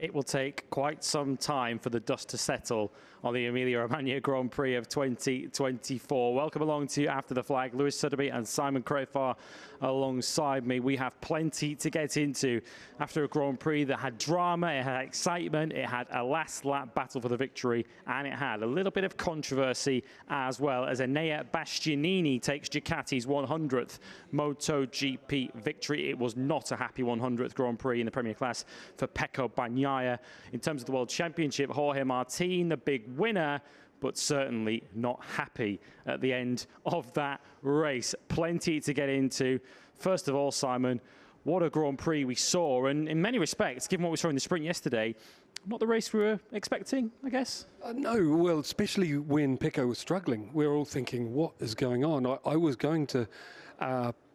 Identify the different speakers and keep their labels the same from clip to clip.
Speaker 1: It will take quite some time for the dust to settle on the Emilia-Romagna Grand Prix of 2024. Welcome along to After the Flag. Lewis Suddaby and Simon Crafar alongside me. We have plenty to get into after a Grand Prix that had drama, it had excitement, it had a last lap battle for the victory, and it had a little bit of controversy as well as Enea Bastianini takes Ducati's 100th MotoGP victory. It was not a happy 100th Grand Prix in the Premier Class for Pecco Bagnaia. In terms of the World Championship, Jorge Martin, the big winner, but certainly not happy at the end of that race. Plenty to get into. First of all, Simon, what a Grand Prix we saw, and in many respects, given what we saw in the sprint yesterday, not the race we were expecting, I guess.
Speaker 2: No, well, especially when Pecco was struggling, we were all thinking, what is going on? I was going to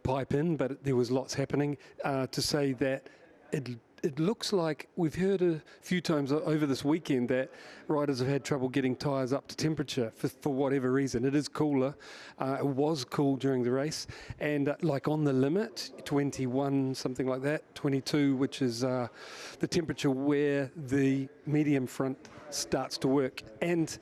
Speaker 2: pipe in, but there was lots happening to say that it looks like we've heard a few times over this weekend that riders have had trouble getting tyres up to temperature for whatever reason. It is cooler. It was cool during the race. And like on the limit, 21, something like that, 22, which is the temperature where the medium front starts to work. And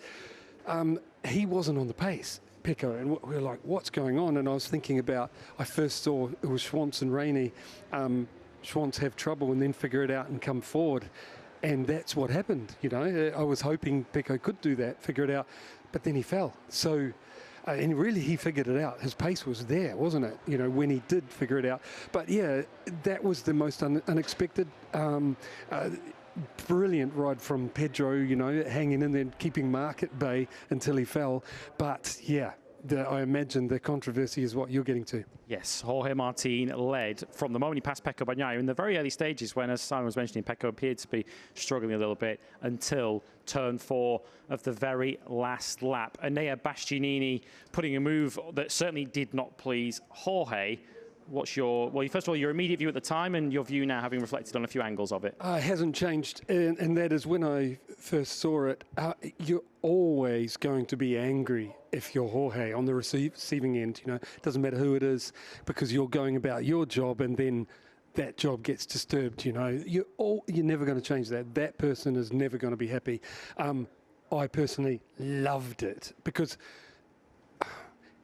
Speaker 2: he wasn't on the pace, Pecco, and we were like, what's going on? And I was thinking about, I first saw it was Schwantz and Rainey. Schwantz have trouble and then figure it out and come forward. And that's what happened, you know. I was hoping Pecco could do that, figure it out, but then he fell. So, and really he figured it out. His pace was there, wasn't it? You know, when he did figure it out. But yeah, that was the most unexpected. Brilliant ride from Pedro, you know, hanging in there, keeping Mark at bay until he fell. But yeah, I imagine the controversy is what you're getting to.
Speaker 1: Yes, Jorge Martin led from the moment he passed Pecco Bagnaia in the very early stages when, as Simon was mentioning, Pecco appeared to be struggling a little bit until turn 4 of the very last lap. Enea Bastianini putting a move that certainly did not please Jorge. What's your, well, first of all, your immediate view at the time and your view now, having reflected on a few angles of it?
Speaker 2: It hasn't changed, and that is when I first saw it. You're always going to be angry if you're Jorge on the receiving end. You know, it doesn't matter who it is, because you're going about your job, and then that job gets disturbed. You know, you're never going to change that. That person is never going to be happy. I personally loved it because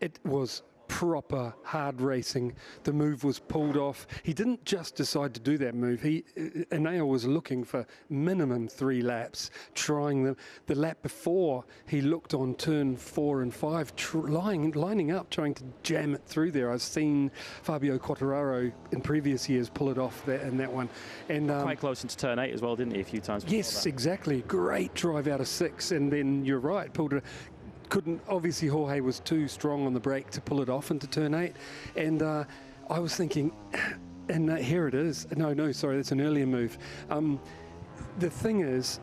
Speaker 2: it was proper hard racing. The move was pulled off. He didn't just decide to do that move. Enea was looking for minimum 3 laps, trying them. The lap before, he looked on turn 4 and 5, lining up, trying to jam it through there. I've seen Fabio Quartararo in previous years pull it off in that one. And
Speaker 1: quite close into turn 8 as well, didn't he, a few times?
Speaker 2: Yes, exactly. Great drive out of 6, and then you're right, pulled it. Couldn't, obviously Jorge was too strong on the brake to pull it off into turn 8, and I was thinking, and here it is. No, sorry, that's an earlier move. The thing is,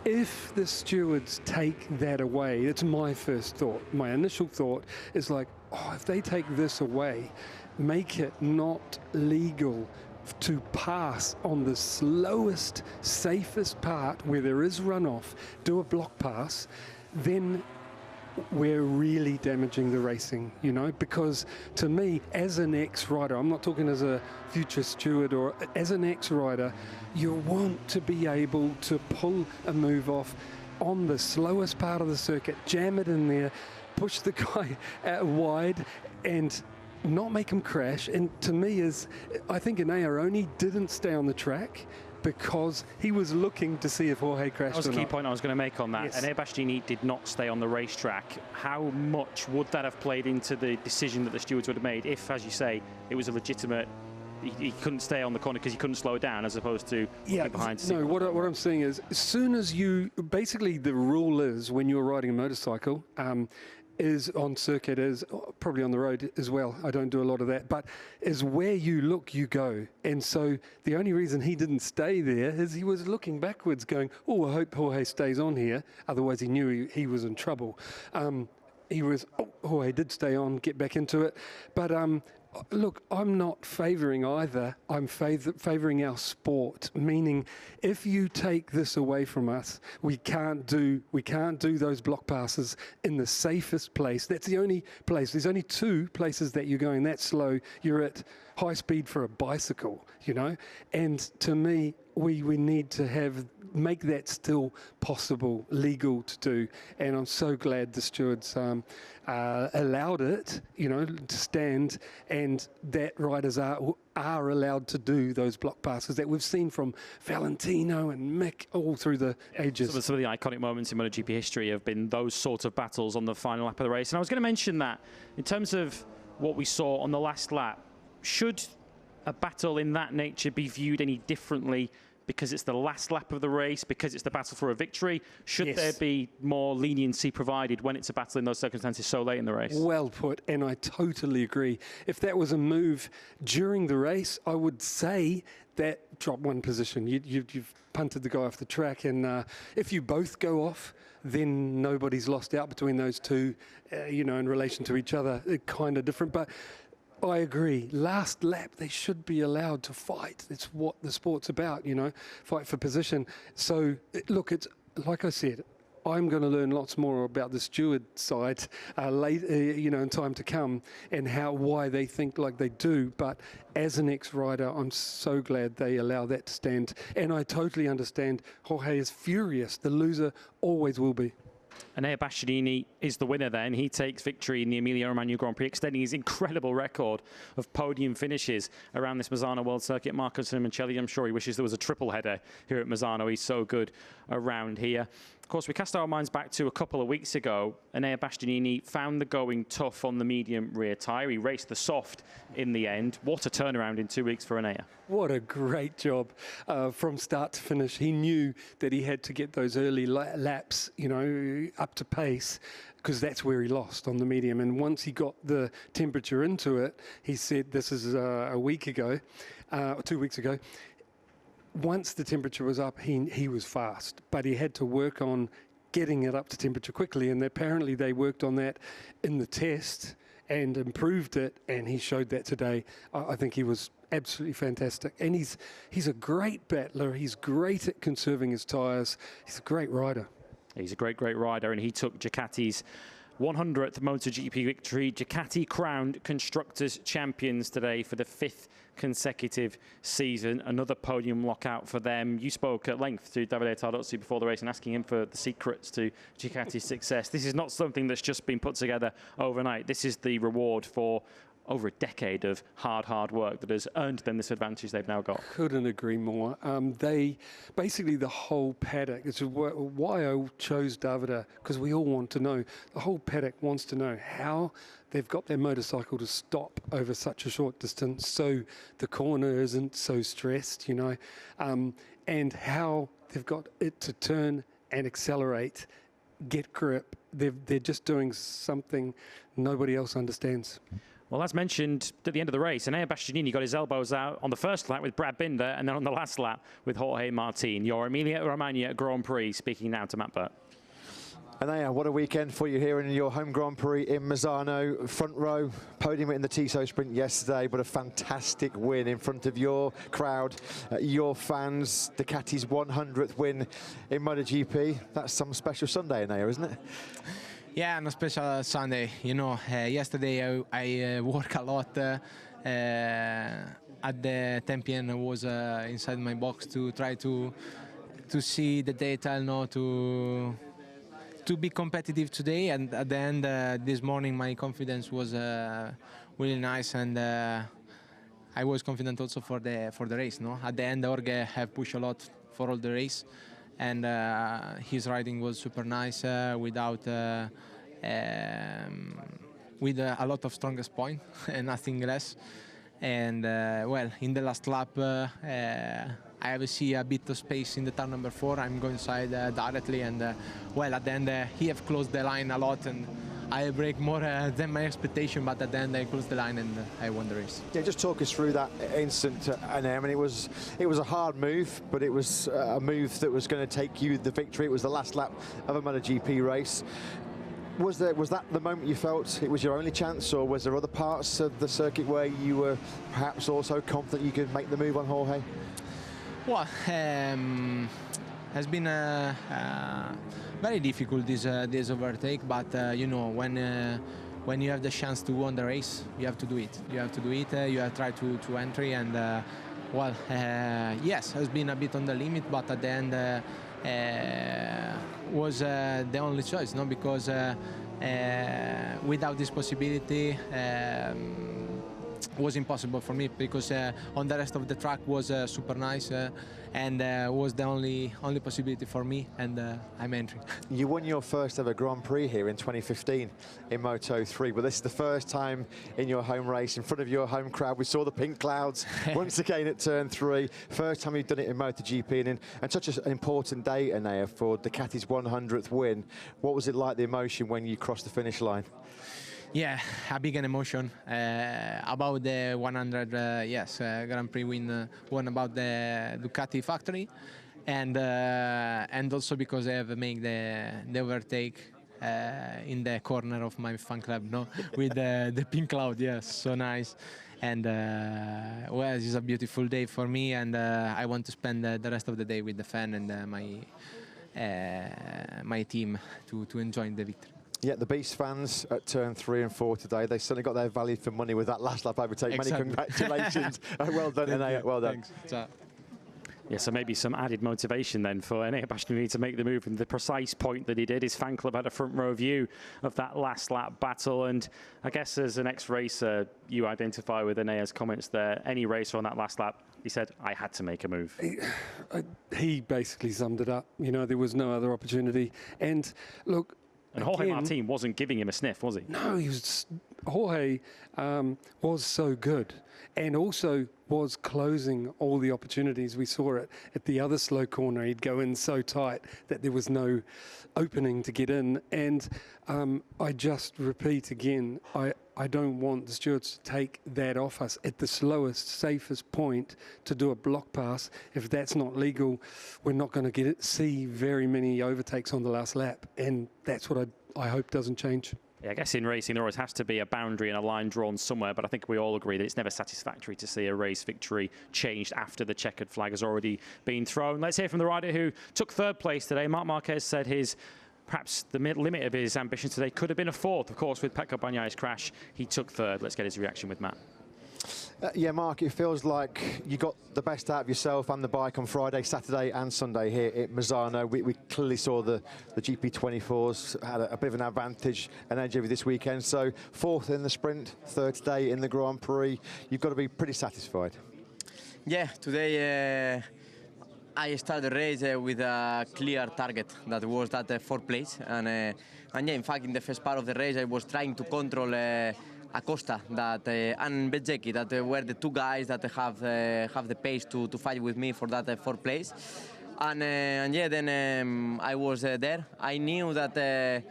Speaker 2: if the stewards take that away, it's my first thought. My initial thought is like, oh, if they take this away, make it not legal to pass on the slowest, safest part where there is runoff, do a block pass, then we're really damaging the racing, you know, because to me, as an ex-rider, I'm not talking as a future steward, or as an ex-rider, you want to be able to pull a move off on the slowest part of the circuit, jam it in there, push the guy out wide and not make him crash. And to me, I think Enea only didn't stay on the track because he was looking to see if Jorge crashed or not.
Speaker 1: That was a key point I was going to make on that.
Speaker 2: Yes.
Speaker 1: And Enea Bastianini did not stay on the racetrack. How much would that have played into the decision that the stewards would have made if, as you say, it was a legitimate, he couldn't stay on the corner because he couldn't slow it down, as opposed to behind?
Speaker 2: No, what I'm saying is, as soon as basically the rule is when you're riding a motorcycle, is on circuit, is probably on the road as well. I don't do a lot of that, but is where you look, you go. And so the only reason he didn't stay there is he was looking backwards going, I hope Jorge stays on here. Otherwise he knew he was in trouble. Jorge did stay on, get back into it. But look, I'm not favouring either. I'm favouring our sport, meaning if you take this away from us, we can't do those block passes in the safest place. That's the only place. There's only 2 places that you're going that slow. You're at high speed for a bicycle, you know. And to me, we need to make that still possible, legal to do. And I'm so glad the stewards allowed it, to stand, and that riders are allowed to do those block passes that we've seen from Valentino and Mick all through the ages.
Speaker 1: Some of the iconic moments in MotoGP history have been those sort of battles on the final lap of the race. And I was going to mention that in terms of what we saw on the last lap, should a battle in that nature be viewed any differently because it's the last lap of the race, because it's the battle for a victory? Should there be more leniency provided when it's a battle in those circumstances so late in the race?
Speaker 2: Well put, and I totally agree. If that was a move during the race, I would say that drop one position. You've punted the guy off the track, and if you both go off, then nobody's lost out between those two, in relation to each other. Kind of different, but I agree. Last lap, they should be allowed to fight. It's what the sport's about, fight for position. So, look, it's like I said, I'm going to learn lots more about the steward side in time to come, and why they think like they do. But as an ex-rider, I'm so glad they allow that to stand. And I totally understand Jorge is furious. The loser always will be.
Speaker 1: Enea Bastianini is the winner then. He takes victory in the Emilia-Romagna Grand Prix, extending his incredible record of podium finishes around this Misano World Circuit. Marco Simoncelli, I'm sure he wishes there was a triple header here at Misano. He's so good around here. Of course, we cast our minds back to a couple of weeks ago. Enea Bastianini found the going tough on the medium rear tyre. He raced the soft in the end. What a turnaround in 2 weeks for Enea.
Speaker 2: What a great job from start to finish. He knew that he had to get those early laps, up to pace, because that's where he lost on the medium. And once he got the temperature into it, he said, this is a week ago, 2 weeks ago, once the temperature was up, he was fast, but he had to work on getting it up to temperature quickly, and apparently they worked on that in the test and improved it, and he showed that today. I think he was absolutely fantastic, and he's a great battler. He's great at conserving his tyres. He's a great rider.
Speaker 1: He's a great rider, and he took Ducati's 100th MotoGP victory. Ducati crowned Constructors' Champions today for the 5th consecutive season. Another podium lockout for them. You spoke at length to Davide Tardozzi before the race and asking him for the secrets to Ducati's success. This is not something that's just been put together overnight. This is the reward for over a decade of hard work that has earned them this advantage they've now got.
Speaker 2: Couldn't agree more. They basically, the whole paddock, it's why I chose Davide, because we all want to know. The whole paddock wants to know how they've got their motorcycle to stop over such a short distance, so the corner isn't so stressed, and how they've got it to turn and accelerate, get grip. They're just doing something nobody else understands.
Speaker 1: Well, as mentioned at the end of the race, Enea Bastianini got his elbows out on the first lap with Brad Binder, and then on the last lap with Jorge Martin. Your Emilia-Romagna Grand Prix, speaking now to Matt Burt.
Speaker 3: Enea, what a weekend for you here in your home Grand Prix in Misano. Front row, podium in the Tissot Sprint yesterday, but a fantastic win in front of your crowd, your fans. Ducati's 100th win in MotoGP. That's some special Sunday, Enea, isn't it?
Speaker 4: Yeah, on a special Sunday. Yesterday I worked a lot at the Tempian. I was inside my box to try to see the data, to be competitive today. And at the end, this morning, my confidence was really nice, and I was confident also for the race. At the end, Jorge have pushed a lot for all the race. And his riding was super nice with a lot of strongest point and nothing less. And well, in the last lap, I see a bit of space in the turn number 4. I'm going inside directly, and well, at the end he have closed the line a lot, and I break more than my expectation, but at the end I closed the line and I won the race.
Speaker 3: Yeah, just talk us through that instant, and I mean, it was a hard move, but it was a move that was going to take you the victory. It was the last lap of a MotoGP race. Was that the moment you felt it was your only chance, or was there other parts of the circuit where you were perhaps also confident you could make the move on Jorge?
Speaker 4: Well, has been very difficult this overtake, but when you have the chance to win the race, you have to do it. You have to do it. You have to try to entry, and Well, yes, has been a bit on the limit, but at the end was the only choice, no? Because without this possibility, was impossible for me, because on the rest of the track was super nice and was the only possibility for me, and I'm entering.
Speaker 3: You won your first ever Grand Prix here in 2015 in Moto3, but this is the first time in your home race in front of your home crowd. We saw the pink clouds once again at turn 3. First time you've done it in MotoGP, and such an important day, Enea, for Ducati's 100th win. What was it like, the emotion when you crossed the finish line?
Speaker 4: Yeah, a big emotion about the 100 Grand Prix won about the Ducati factory, and also because I have made the overtake in the corner of my fan club, no, with the pink cloud. Yes, so nice. And well, it's a beautiful day for me, and I want to spend the rest of the day with the fan and my team to enjoy the victory.
Speaker 3: Yeah, the Beast fans at turn 3 and 4 today, they certainly got their value for money with that last lap overtake.
Speaker 4: Exactly.
Speaker 3: Many congratulations. Well done, Enea. Well done.
Speaker 4: Thanks.
Speaker 1: Yeah, so maybe some added motivation then for Enea Bastianini to make the move from the precise point that he did. His fan club had a front row view of that last lap battle, and I guess as an ex-racer, you identify with Enea's comments there. Any racer on that last lap, he said, I had to make a move.
Speaker 2: He basically summed it up. You know, there was no other opportunity. And look,
Speaker 1: and Jorge Martin wasn't giving him a sniff, was he?
Speaker 2: No, Jorge was so good, and also was closing all the opportunities. We saw it at the other slow corner. He'd go in so tight that there was no opening to get in. And I just repeat again, I don't want the stewards to take that off us at the slowest, safest point to do a block pass. If that's not legal, we're not going to see very many overtakes on the last lap. And that's what I hope doesn't change.
Speaker 1: Yeah, I guess in racing there always has to be a boundary and a line drawn somewhere, but I think we all agree that it's never satisfactory to see a race victory changed after the checkered flag has already been thrown. Let's hear from the rider who took 3rd place today. Marc Marquez said perhaps the limit of his ambition today could have been a 4th. Of course, with Pecco Bagnaia's crash, he took 3rd. Let's get his reaction with Matt.
Speaker 3: Yeah, Mark, it feels like you got the best out of yourself and the bike on Friday, Saturday and Sunday here at Misano. We clearly saw the GP24s had a bit of an advantage and edge over this weekend. So 4th in the sprint, 3rd today in the Grand Prix. You've got to be pretty satisfied.
Speaker 5: Yeah, today I started the race with a clear target that was that 4th place. And yeah, in fact, in the first part of the race, I was trying to control Acosta and Bezzecchi, that were the 2 guys that have the pace to fight with me for that 4th place. And yeah, then I was there. I knew that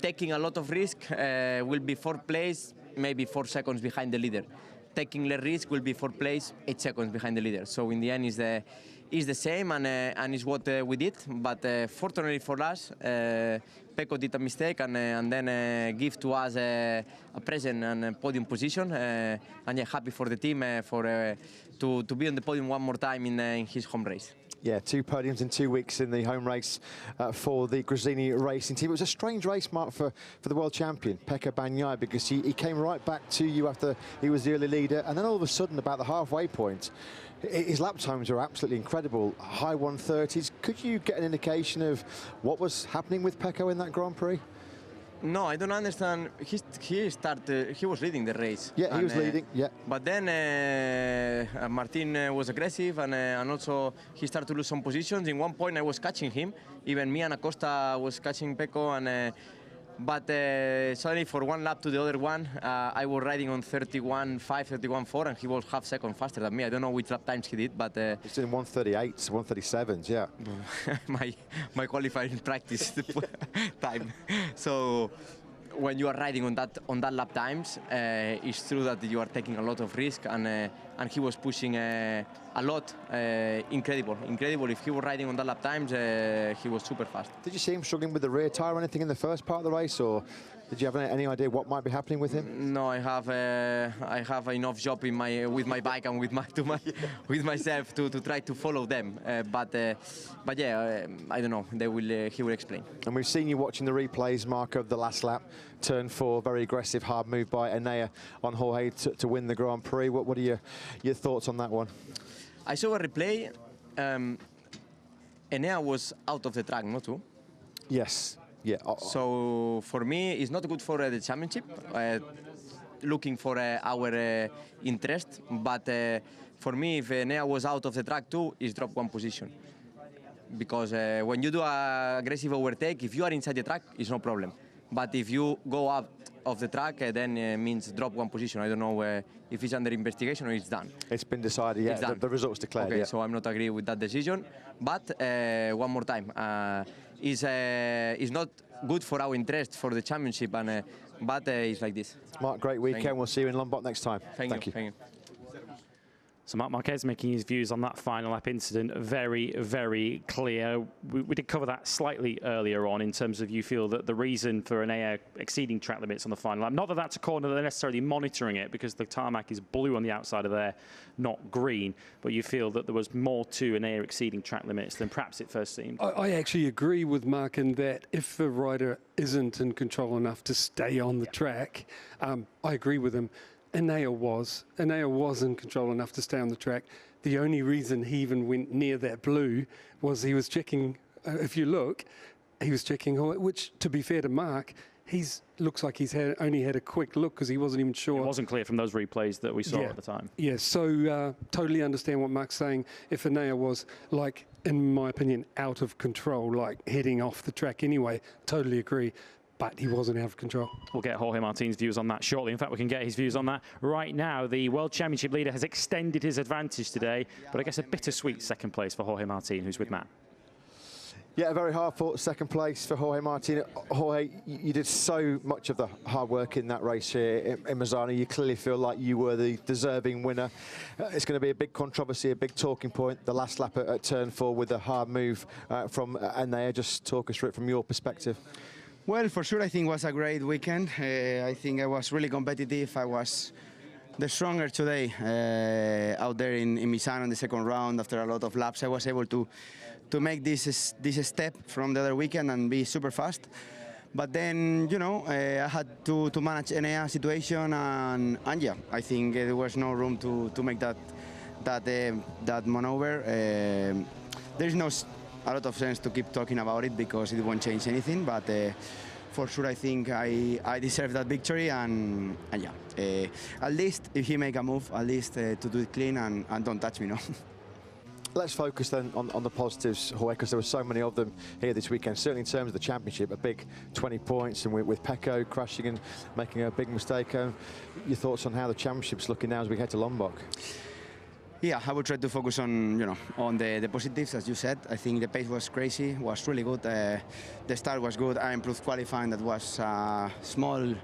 Speaker 5: taking a lot of risk will be 4th place, maybe 4 seconds behind the leader. Taking less risk will be 4th place, 8 seconds behind the leader. So in the end, is the same, and is what we did. But fortunately for us, Pecco did a mistake and then give to us a present and podium position. And yeah, happy for the team to be on the podium one more time in his home race.
Speaker 3: Yeah, 2 podiums in 2 weeks in the home race for the Gresini racing team. It was a strange race, Mark, for the world champion, Pecco Bagnaia, because he came right back to you after he was the early leader, and then all of a sudden, about the halfway point, his lap times were absolutely incredible, high 130s. Could you get an indication of what was happening with Pecco in that Grand Prix?
Speaker 5: No, I don't understand. He was leading the race.
Speaker 3: Yeah, he was leading, yeah.
Speaker 5: But then Martin was aggressive, and also he started to lose some positions. In one point I was catching him. Even me and Acosta was catching Pecco, but suddenly for one lap to the other one, I was riding on 31.5, 31.4, and he was half second faster than me. I don't know which lap times he did, but
Speaker 3: it's in 138s, 137s, yeah.
Speaker 5: my qualifying practice time. So when you are riding on that lap times, it's true that you are taking a lot of risk, and he was pushing a lot. Incredible. If he was riding on that lap times, he was super fast.
Speaker 3: Did you see him struggling with the rear tyre or anything in the first part of the race, or did you have any idea what might be happening with him?
Speaker 5: No, I have enough job with my bike and with myself to try to follow them. But yeah, I don't know. He will explain.
Speaker 3: And we've seen you watching the replays, Mark, of the last lap, turn 4, very aggressive, hard move by Enea on Jorge to win the Grand Prix. What are your thoughts on that one?
Speaker 5: I saw a replay. Enea was out of the track, not too.
Speaker 3: Yes. Yeah.
Speaker 5: So for me, it's not good for the championship. Looking for our interest, but for me, if Enea was out of the track too, it's drop one position. Because when you do an aggressive overtake, if you are inside the track, it's no problem. But if you go out of the track, then it means drop one position. I don't know if it's under investigation or it's done.
Speaker 3: It's been decided, yeah. The result's declared.
Speaker 5: Okay,
Speaker 3: yeah.
Speaker 5: so I'm not agree with that decision. But one more time, it's not good for our interest for the championship, and but it's like this.
Speaker 3: Mark, great weekend. We'll see you in Lombok next time.
Speaker 5: Thank you. Thank you.
Speaker 1: So Mark Marquez making his views on that final lap incident very, very clear. We did cover that slightly earlier on in terms of you feel that the reason for Enea exceeding track limits on the final lap, not that that's a corner they're necessarily monitoring it because the tarmac is blue on the outside of there, not green, but you feel that there was more to Enea exceeding track limits than perhaps it first seemed.
Speaker 2: I actually agree with Mark in that if a rider isn't in control enough to stay on the track, I agree with him. Enea was in control enough to stay on the track. The only reason he even went near that blue was he was checking, if you look, he was checking, which to be fair to Mark, looks like he's only had a quick look because he wasn't even sure.
Speaker 1: It wasn't clear from those replays that we saw at the time.
Speaker 2: Yeah, so totally understand what Mark's saying. If Enea was, like, in my opinion, out of control, like heading off the track anyway, totally agree. But he wasn't out of control.
Speaker 1: We'll get Jorge Martin's views on that shortly. In fact, we can get his views on that right now. The World Championship leader has extended his advantage today, but I guess a bittersweet second place for Jorge Martin, who's with Matt.
Speaker 3: Yeah, a very hard-fought second place for Jorge Martin. Jorge, you did so much of the hard work in that race here in Misano. You clearly feel like you were the deserving winner. It's going to be a big controversy, a big talking point. The last lap at turn 4 with a hard move from Enea. Just talk us through it from your perspective.
Speaker 6: Well, for sure, I think it was a great weekend. I think I was really competitive. I was the stronger today out there in Misano in the second round. After a lot of laps, I was able to make this step from the other weekend and be super fast. But then, you know, I had to manage Enea situation, and yeah, I think there was no room to make that maneuver. There's no a lot of sense to keep talking about it because it won't change anything, but for sure I think I deserve that victory, and yeah, at least if he make a move, at least to do it clean and don't touch me, no.
Speaker 3: Let's focus then on the positives, Jorge, because there were so many of them here this weekend. Certainly in terms of the championship, a big 20 points, and with Pecco crashing and making a big mistake. Your thoughts on how the championship's looking now as we head to Lombok?
Speaker 6: Yeah, I will try to focus on the positives, as you said. I think the pace was crazy, was really good. The start was good. I improved qualifying. That was a small,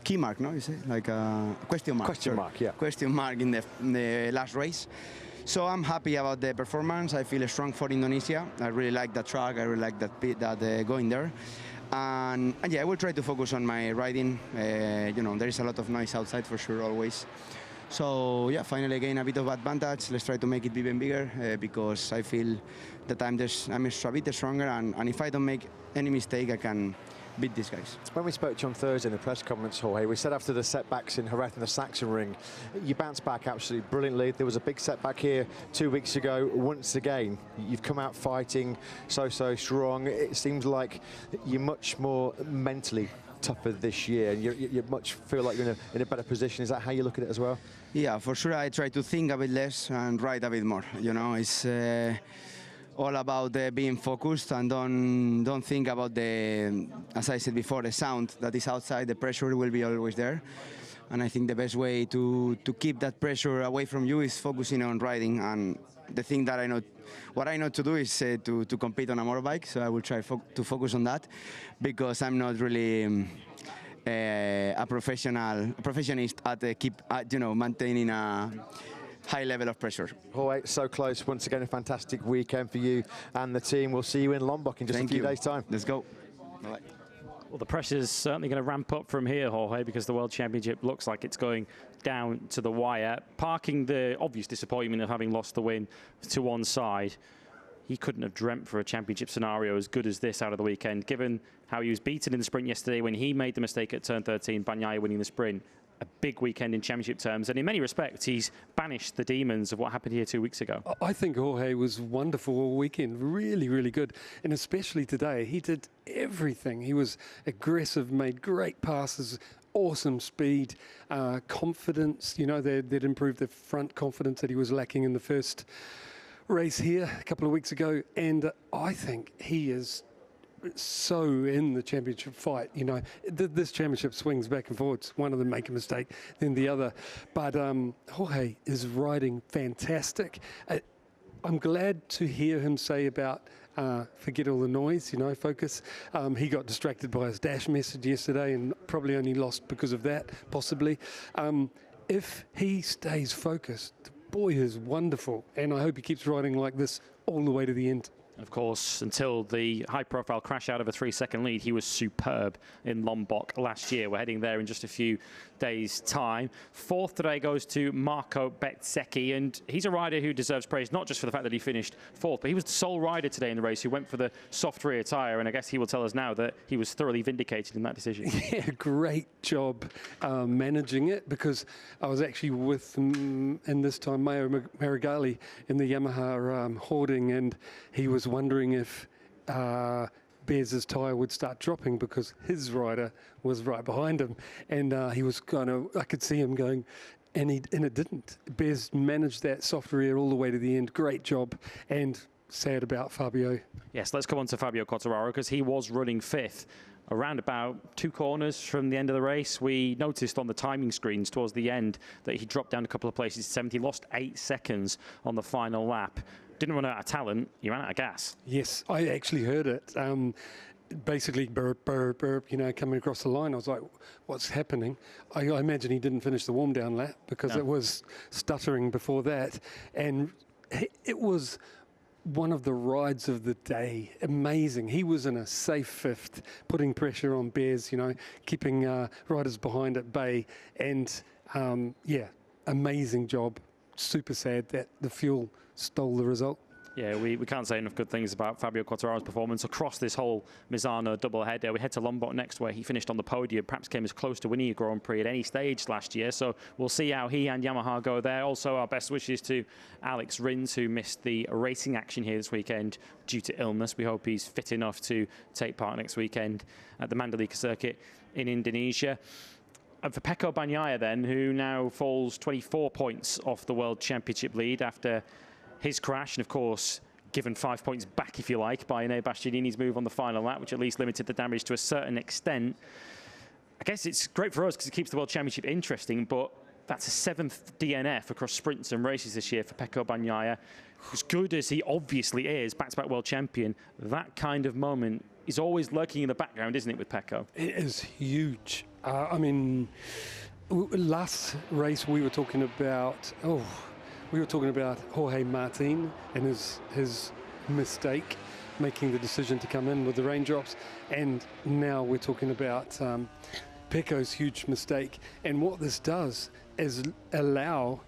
Speaker 6: key mark, no? You say like a question mark.
Speaker 3: Question mark, yeah.
Speaker 6: Question mark in the last race. So I'm happy about the performance. I feel strong for Indonesia. I really like that track. I really like that going there. And yeah, I will try to focus on my riding. There is a lot of noise outside for sure, always. So yeah, finally gain a bit of advantage. Let's try to make it even bigger because I feel that I'm a bit stronger, and if I don't make any mistake, I can beat these guys.
Speaker 3: When we spoke to you on Thursday in the press conference, Jorge, we said after the setbacks in Jerez and the Sachsenring, you bounced back absolutely brilliantly. There was a big setback here 2 weeks ago. Once again, you've come out fighting so strong. It seems like you're much more mentally tougher this year, and you much feel like you're in a better position. Is that how you look at it as well?
Speaker 6: Yeah, for sure. I try to think a bit less and ride a bit more. It's all about being focused and don't think about as I said before, the sound that is outside. The pressure will be always there, and I think the best way to keep that pressure away from you is focusing on riding. And the thing that what I know to do is to compete on a motorbike. So I will try to focus on that, because I'm not really a professionist at maintaining a high level of pressure.
Speaker 3: Jorge, so close. Once again, a fantastic weekend for you and the team. We'll see you in Lombok in just a few days' time.
Speaker 6: Let's go. Bye-bye.
Speaker 1: Well, the pressure's certainly going to ramp up from here, Jorge, because the World Championship looks like it's going down to the wire. Parking the obvious disappointment of having lost the win to one side, he couldn't have dreamt for a championship scenario as good as this out of the weekend, given how he was beaten in the sprint yesterday when he made the mistake at turn 13, Bagnaia winning the sprint. a big weekend in championship terms, and in many respects, he's banished the demons of what happened here 2 weeks ago.
Speaker 2: I think Jorge was wonderful all weekend, really, really good. And especially today, he did everything. He was aggressive, made great passes, awesome speed, confidence. You know, they'd improved the front confidence that he was lacking in the first race here a couple of weeks ago. And I think he is so in the championship fight. You know, this championship swings back and forwards. One of them make a mistake, then the other. But Jorge is riding fantastic. I'm glad to hear him say about forget all the noise, you know, focus. He got distracted by his dash message yesterday and probably only lost because of that, possibly. If he stays focused, the boy is wonderful. And I hope he keeps riding like this all the way to the end.
Speaker 1: Of course, until the high-profile crash out of a 3-second lead, he was superb in Lombok last year. We're heading there in just a few days' time. Fourth today goes to Marco Bezzecchi, and he's a rider who deserves praise, not just for the fact that he finished fourth, but he was the sole rider today in the race who went for the soft rear tyre, and I guess he will tell us now that he was thoroughly vindicated in that decision.
Speaker 2: Yeah, great job managing it, because I was actually with him in this time, Mayo Marigali, in the Yamaha hoarding, and he was wondering if Bez's tyre would start dropping because his rider was right behind him, and he was I could see him going, and it didn't. Bez managed that soft rear all the way to the end. Great job, and sad about Fabio.
Speaker 1: Yes, let's go on to Fabio Quartararo, because he was running fifth around about 2 corners from the end of the race. We noticed on the timing screens towards the end that he dropped down a couple of places to 70, lost 8 seconds on the final lap. Didn't run out of talent, he ran out of gas.
Speaker 2: Yes, I actually heard it. Basically, burp, burp, burp, you know, coming across the line. I was like, what's happening? I imagine he didn't finish the warm-down lap because it was stuttering before that. And it was one of the rides of the day. Amazing. He was in a safe fifth, putting pressure on Bez, you know, keeping riders behind at bay. And, yeah, amazing job. Super sad that the fuel stole the result.
Speaker 1: Yeah, we can't say enough good things about Fabio Quartararo's performance across this whole Misano doubleheader. We head to Lombok next, where he finished on the podium, perhaps came as close to winning a Grand Prix at any stage last year. So we'll see how he and Yamaha go there. Also, our best wishes to Alex Rins, who missed the racing action here this weekend due to illness. We hope he's fit enough to take part next weekend at the Mandalika circuit in Indonesia. And for Pecco Bagnaia then, who now falls 24 points off the World Championship lead after his crash, and of course given 5 points back, if you like, by Bastianini's move on the final lap, which at least limited the damage to a certain extent. I guess it's great for us because it keeps the World Championship interesting, but that's a 7th DNF across sprints and races this year for Pecco Bagnaia. As good as he obviously is, back-to-back world champion, that kind of moment is always lurking in the background, isn't it, with Pecco?
Speaker 2: It is huge. I mean, last race we were talking about, Jorge Martin and his mistake, making the decision to come in with the raindrops, and now we're talking about Pecco's huge mistake. And what this does is allow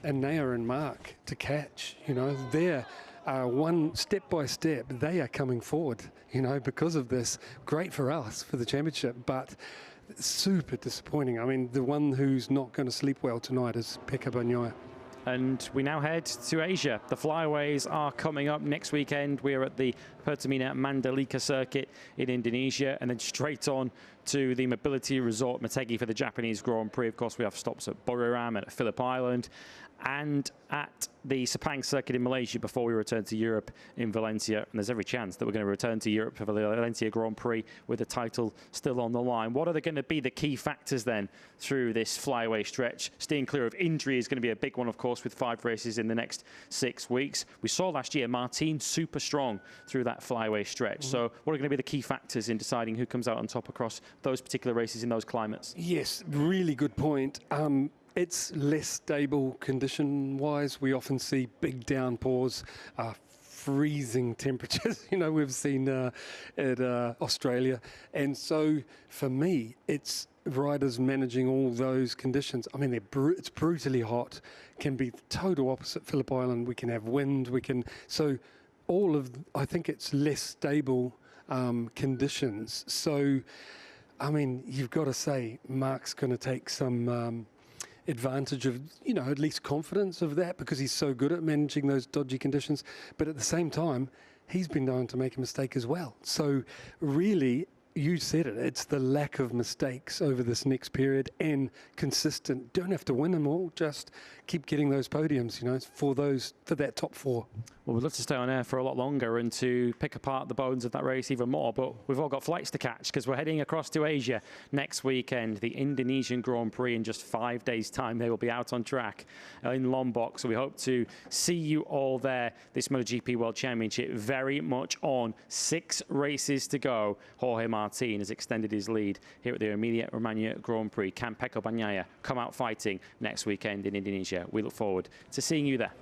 Speaker 2: Anea and Mark to catch. You know, they're one step by step, they are coming forward, you know, because of this. Great for us for the championship, but super disappointing. I mean, the one who's not going to sleep well tonight is Pecco Bagnaia.
Speaker 1: And we now head to Asia. The flyways are coming up next weekend. We're at the Pertamina Mandalika circuit in Indonesia, and then straight on to the mobility resort Motegi for the Japanese Grand Prix. Of course, we have stops at Buriram and at Phillip Island, and at the Sepang circuit in Malaysia before we return to Europe in Valencia. And there's every chance that we're going to return to Europe for the Valencia Grand Prix with the title still on the line. What are going to be the key factors then through this flyaway stretch? Staying clear of injury is going to be a big one, of course, with 5 races in the next 6 weeks. We saw last year Martin super strong through that flyaway stretch. So what are going to be the key factors in deciding who comes out on top across those particular races in those climates?
Speaker 2: Yes, really good point. It's less stable condition-wise. We often see big downpours, freezing temperatures, you know, we've seen at Australia. And so for me, it's riders managing all those conditions. I mean, it's brutally hot, can be total opposite Phillip Island. We can have wind, so I think it's less stable conditions. So I mean, you've got to say Mark's going to take some advantage of, you know, at least confidence of that, because he's so good at managing those dodgy conditions. But at the same time, he's been known to make a mistake as well. So really, you said it, it's the lack of mistakes over this next period and consistent. Don't have to win them all, just keep getting those podiums, you know, for that top 4.
Speaker 1: Well, we'd love to stay on air for a lot longer and to pick apart the bones of that race even more, but we've all got flights to catch because we're heading across to Asia next weekend. The Indonesian Grand Prix in just 5 days' time. They will be out on track in Lombok, so we hope to see you all there. This MotoGP World Championship very much on. 6 races to go. Jorge Martin has extended his lead here at the Emilia-Romagna Grand Prix. Can Pecco Bagnaia come out fighting next weekend in Indonesia? We look forward to seeing you there.